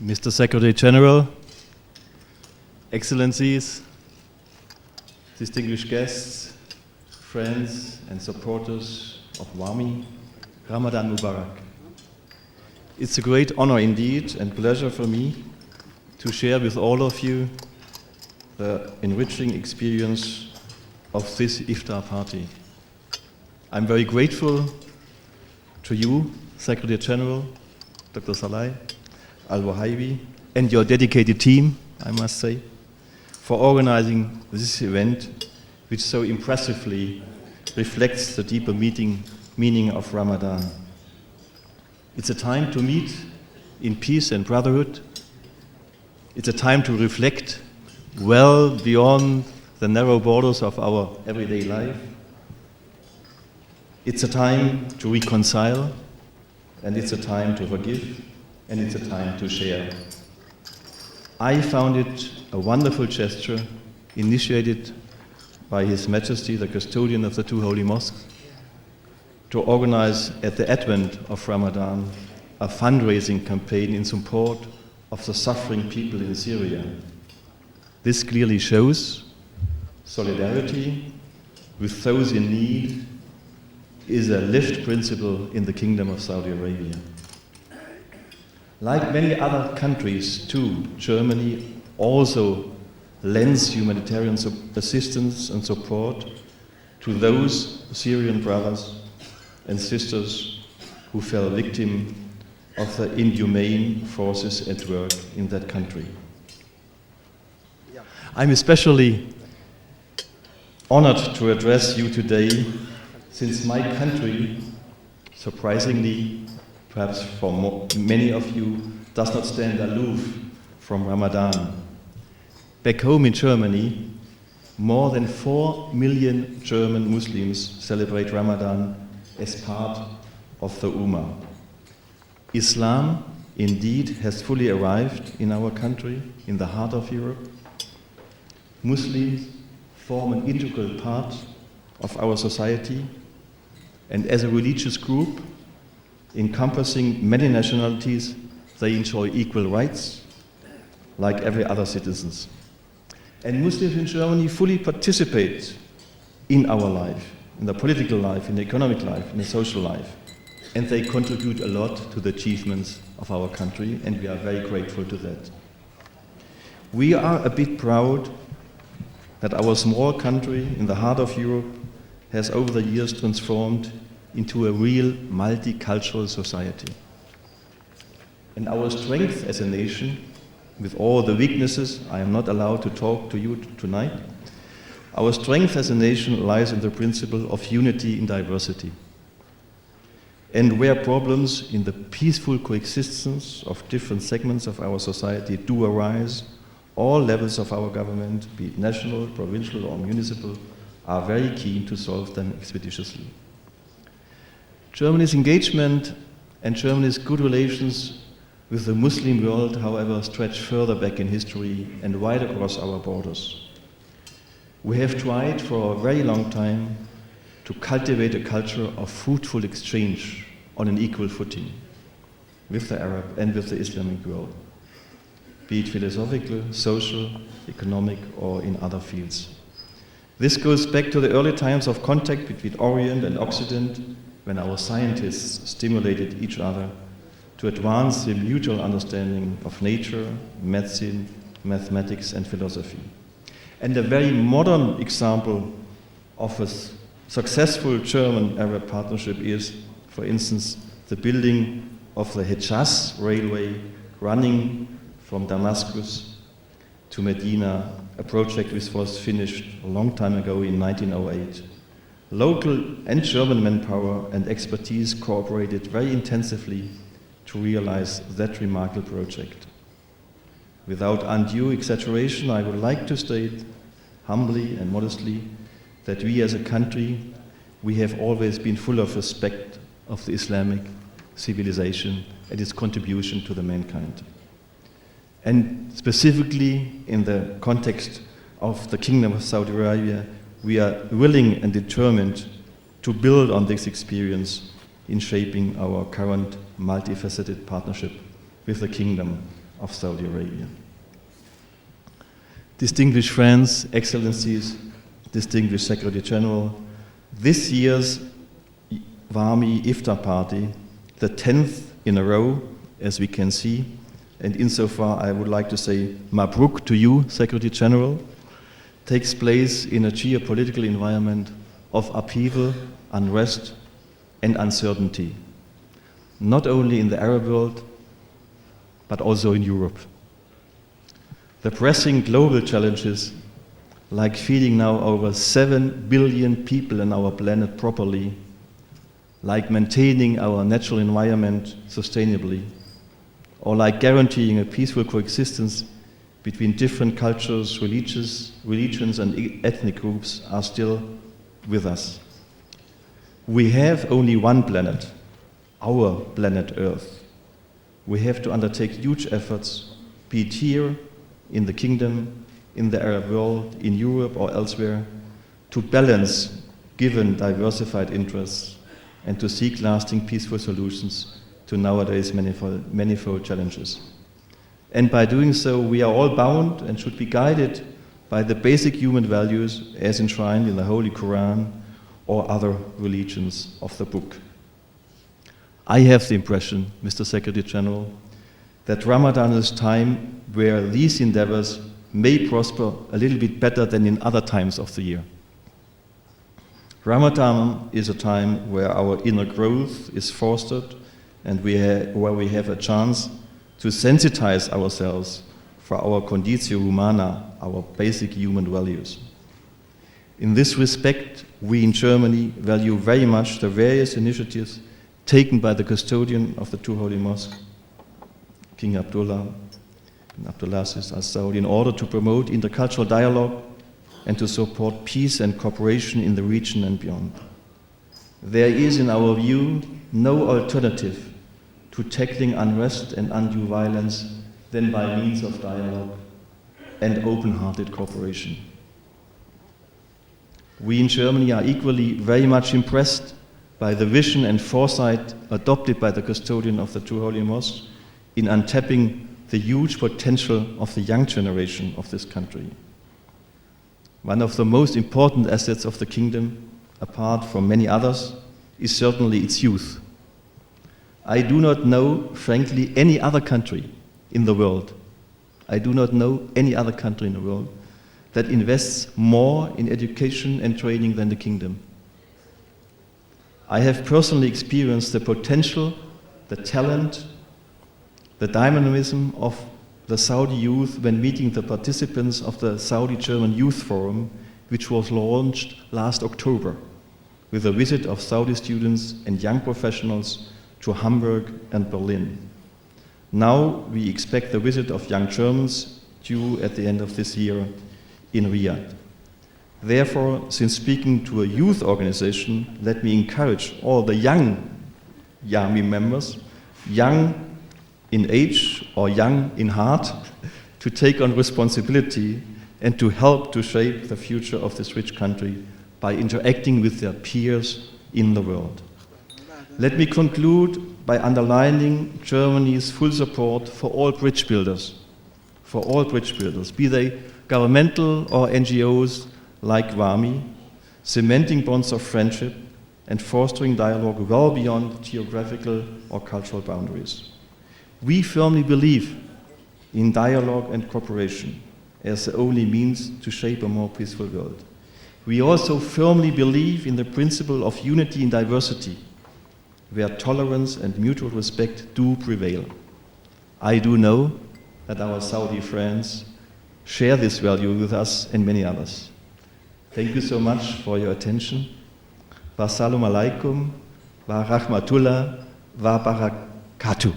Mr. Secretary General, Excellencies, distinguished guests, friends and supporters of WAMI, Ramadan Mubarak. It's a great honor indeed and pleasure for me to share with all of you the enriching experience of this Iftar party. I'm very grateful to you, Secretary General, Dr. Saleh Al-Wahaibi, and your dedicated team, I must say, for organizing this event, which so impressively reflects the deeper meaning of Ramadan. It's a time to meet in peace and brotherhood. It's a time to reflect well beyond the narrow borders of our everyday life. It's a time to reconcile, and it's a time to forgive, and it's a time to share. I found it a wonderful gesture initiated by His Majesty, the custodian of the two holy mosques, to organize at the advent of Ramadan a fundraising campaign in support of the suffering people in Syria. This clearly shows solidarity with those in need is a lived principle in the Kingdom of Saudi Arabia. Like many other countries too, Germany also lends humanitarian assistance and support to those Syrian brothers and sisters who fell victim of the inhumane forces at work in that country. I'm especially honored to address you today since my country, surprisingly, perhaps for many of you, does not stand aloof from Ramadan. Back home in Germany, more than 4 million German Muslims celebrate Ramadan as part of the Ummah. Islam indeed has fully arrived in our country, in the heart of Europe. Muslims form an integral part of our society, and as a religious group encompassing many nationalities, they enjoy equal rights like every other citizens. And Muslims in Germany fully participate in our life, in the political life, in the economic life, in the social life. And they contribute a lot to the achievements of our country, and we are very grateful to that. We are a bit proud that our small country in the heart of Europe has over the years transformed into a real multicultural society. And our strength as a nation, with all the weaknesses, I am not allowed to talk to you tonight, our strength as a nation lies in the principle of unity in diversity. And where problems in the peaceful coexistence of different segments of our society do arise, all levels of our government, be it national, provincial or municipal, are very keen to solve them expeditiously. Germany's engagement and Germany's good relations with the Muslim world, however, stretch further back in history and wide across our borders. We have tried for a very long time to cultivate a culture of fruitful exchange on an equal footing with the Arab and with the Islamic world, be it philosophical, social, economic, or in other fields. This goes back to the early times of contact between Orient and Occident, when our scientists stimulated each other to advance the mutual understanding of nature, medicine, mathematics, and philosophy. And a very modern example of a successful German-Arab partnership is, for instance, the building of the Hejaz railway running from Damascus to Medina, a project which was finished a long time ago in 1908. Local and German manpower and expertise cooperated very intensively to realize that remarkable project. Without undue exaggeration, I would like to state humbly and modestly that we as a country, we have always been full of respect of the Islamic civilization and its contribution to the mankind. And specifically in the context of the Kingdom of Saudi Arabia, we are willing and determined to build on this experience in shaping our current multifaceted partnership with the Kingdom of Saudi Arabia. Distinguished friends, excellencies, distinguished Secretary General, this year's WAMI Iftar party, the 10th in a row, as we can see, and insofar I would like to say Mabruk to you, Secretary General, takes place in a geopolitical environment of upheaval, unrest, and uncertainty, not only in the Arab world, but also in Europe. The pressing global challenges, like feeding now over 7 billion people on our planet properly, like maintaining our natural environment sustainably, or like guaranteeing a peaceful coexistence between different cultures, religions, and ethnic groups, are still with us. We have only one planet, our planet Earth. We have to undertake huge efforts, be it here, in the kingdom, in the Arab world, in Europe or elsewhere, to balance given diversified interests and to seek lasting peaceful solutions to nowadays manifold challenges. And by doing so, we are all bound and should be guided by the basic human values as enshrined in the Holy Quran or other religions of the book. I have the impression, Mr. Secretary General, that Ramadan is time where these endeavors may prosper a little bit better than in other times of the year. Ramadan is a time where our inner growth is fostered and where we have a chance to sensitize ourselves for our conditio humana, our basic human values. In this respect, we in Germany value very much the various initiatives taken by the custodian of the two holy mosques, King Abdullah and Abdulaziz al-Saudi, in order to promote intercultural dialogue and to support peace and cooperation in the region and beyond. There is, in our view, no alternative to tackling unrest and undue violence than by means of dialogue and open-hearted cooperation. We in Germany are equally very much impressed by the vision and foresight adopted by the custodian of the two holy mosques in untapping the huge potential of the young generation of this country. One of the most important assets of the kingdom, apart from many others, is certainly its youth. I do not know, frankly, any other country in the world. I do not know any other country in the world that invests more in education and training than the kingdom. I have personally experienced the potential, the talent, the dynamism of the Saudi youth when meeting the participants of the Saudi-German Youth Forum, which was launched last October, with a visit of Saudi students and young professionals to Hamburg and Berlin. Now we expect the visit of young Germans due at the end of this year in Riyadh. Therefore, since speaking to a youth organization, let me encourage all the young YAMI members, young in age or young in heart, to take on responsibility and to help to shape the future of this rich country by interacting with their peers in the world. Let me conclude by underlining Germany's full support for all bridge builders, be they governmental or NGOs like WAMI, cementing bonds of friendship and fostering dialogue well beyond geographical or cultural boundaries. We firmly believe in dialogue and cooperation as the only means to shape a more peaceful world. We also firmly believe in the principle of unity in diversity, where tolerance and mutual respect do prevail. I do know that our Saudi friends share this value with us and many others. Thank you so much for your attention. Wassalamu alaikum wa rahmatullah wa barakatuh.